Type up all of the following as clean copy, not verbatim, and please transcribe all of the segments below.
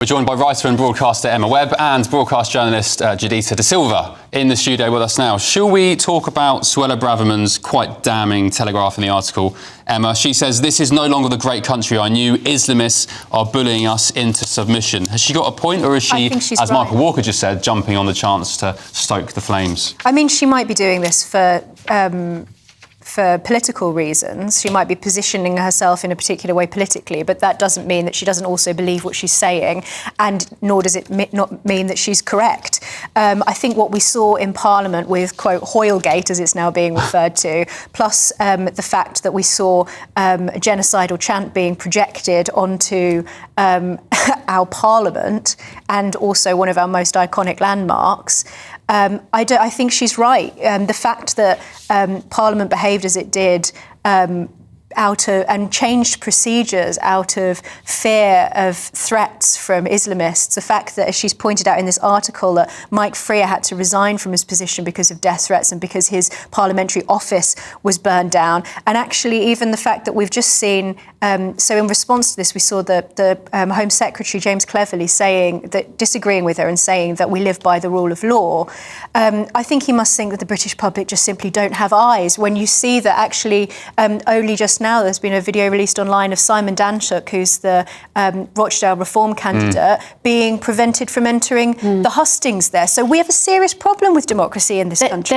We're joined by writer and broadcaster Emma Webb and broadcast journalist Judita Da Silva in the studio with us now. Shall we talk about Suella Braverman's quite damning Telegraph in the article, Emma? She says, "This is no longer the great country I knew. Islamists are bullying us into submission." Has she got a point, or is she, as Michael Walker just said, jumping on the chance to stoke the flames? I mean, she might be doing this for political reasons. She might be positioning herself in a particular way politically, but that doesn't mean that she doesn't also believe what she's saying, and nor does it not mean that she's correct. I think what we saw in Parliament with, quote, Hoylegate, as it's now being referred to, plus the fact that we saw a genocidal chant being projected onto our Parliament and also one of our most iconic landmarks, I think she's right. The fact that Parliament behaved as it did and changed procedures out of fear of threats from Islamists. The fact that, as she's pointed out in this article, that Mike Freer had to resign from his position because of death threats and because his parliamentary office was burned down. And actually, even the fact that we've just seen, so in response to this, we saw the Home Secretary, James Cleverly, disagreeing with her and saying that we live by the rule of law. I think he must think that the British public just simply don't have eyes. When you see that actually only just now there's been a video released online of Simon Danczuk, who's the Rochdale Reform candidate, being prevented from entering the hustings there. So we have a serious problem with democracy in this country.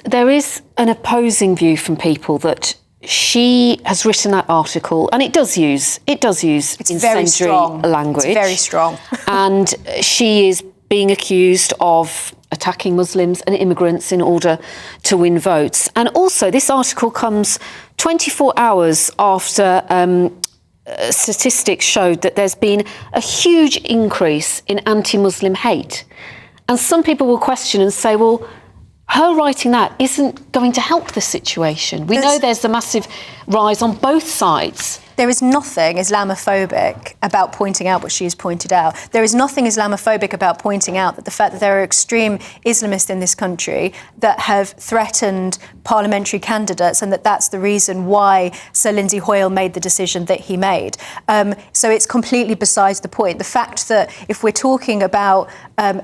There is an opposing view from people that she has written that article, and it does use incendiary language. It's very strong. And she is being accused of attacking Muslims and immigrants in order to win votes. And also, this article comes 24 hours after statistics showed that there's been a huge increase in anti-Muslim hate. And some people will question and say, well, her writing that isn't going to help the situation. We know there's a massive rise on both sides. There is nothing Islamophobic about pointing out what she has pointed out. There is nothing Islamophobic about pointing out that the fact that there are extreme Islamists in this country that have threatened parliamentary candidates, and that's the reason why Sir Lindsay Hoyle made the decision that he made. So it's completely besides the point. The fact that if we're talking about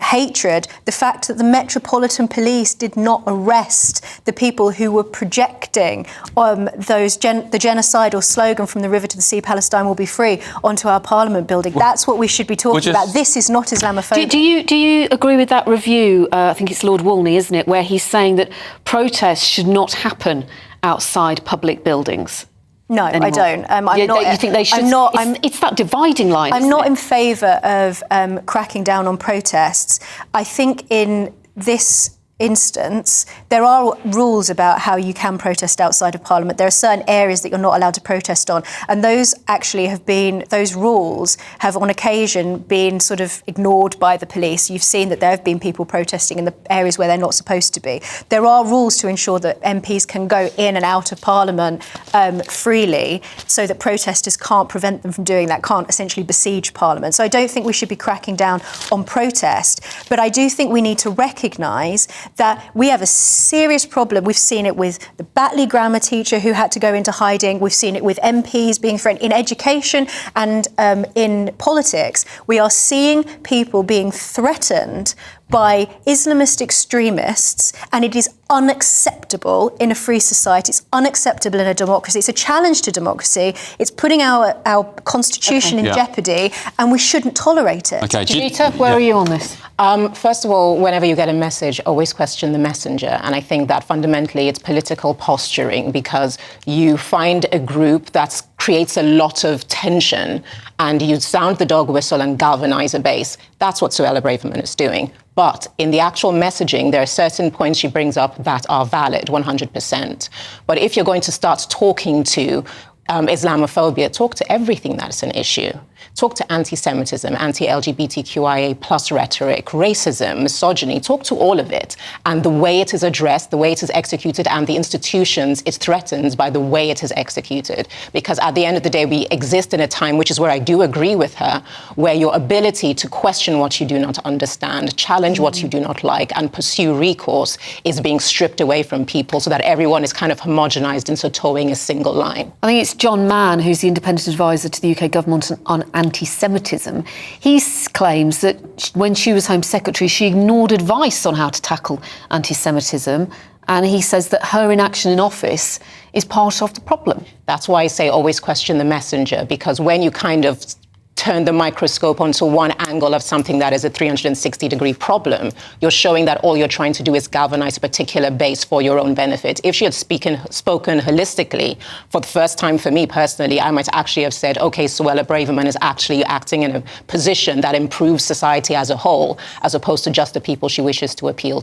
hatred, the fact that the Metropolitan Police did not arrest the people who were projecting the genocidal slogan from the river to the sea, Palestine will be free, onto our Parliament building. That's what we should be talking about. This is not Islamophobic. Do you agree with that review? I think it's Lord Wolney, isn't it, where he's saying that protests should not happen outside public buildings? No, anymore. I don't. I'm not. You think they should? It's that dividing line. I'm not in favour of cracking down on protests. I think in this instance, there are rules about how you can protest outside of Parliament. There are certain areas that you're not allowed to protest on, and those rules have on occasion been sort of ignored by the police. You've seen that there have been people protesting in the areas where they're not supposed to be. There are rules to ensure that MPs can go in and out of Parliament freely, so that protesters can't prevent them from doing that, can't essentially besiege Parliament. So I don't think we should be cracking down on protest, but I do think we need to recognise that we have a serious problem. We've seen it with the Batley grammar teacher who had to go into hiding. We've seen it with MPs being threatened in education and in politics. We are seeing people being threatened by Islamist extremists, and it is unacceptable in a free society. It's unacceptable in a democracy. It's a challenge to democracy. It's putting our constitution in jeopardy, and we shouldn't tolerate it. Okay, Judita, where are you on this? First of all, whenever you get a message, always question the messenger. And I think that fundamentally it's political posturing, because you find a group that creates a lot of tension and you sound the dog whistle and galvanise a base. That's what Suella Braverman is doing. But in the actual messaging, there are certain points she brings up that are valid, 100%. But if you're going to start talking to Islamophobia, talk to everything that's an issue. Talk to anti-Semitism, anti-LGBTQIA plus rhetoric, racism, misogyny. Talk to all of it. And the way it is addressed, the way it is executed, and the institutions is threatened by the way it is executed. Because at the end of the day, we exist in a time, which is where I do agree with her, where your ability to question what you do not understand, challenge what you do not like, and pursue recourse is being stripped away from people so that everyone is kind of homogenized into towing a single line. I think it's John Mann, who's the independent advisor to the UK government on anti-Semitism. He claims that when she was Home Secretary, she ignored advice on how to tackle anti-Semitism. And he says that her inaction in office is part of the problem. That's why I say always question the messenger, because when you kind of turn the microscope onto one angle of something that is a 360-degree problem, you're showing that all you're trying to do is galvanize a particular base for your own benefit. If she had spoken holistically, for the first time for me personally, I might actually have said, okay, Suella Braverman is actually acting in a position that improves society as a whole, as opposed to just the people she wishes to appeal to.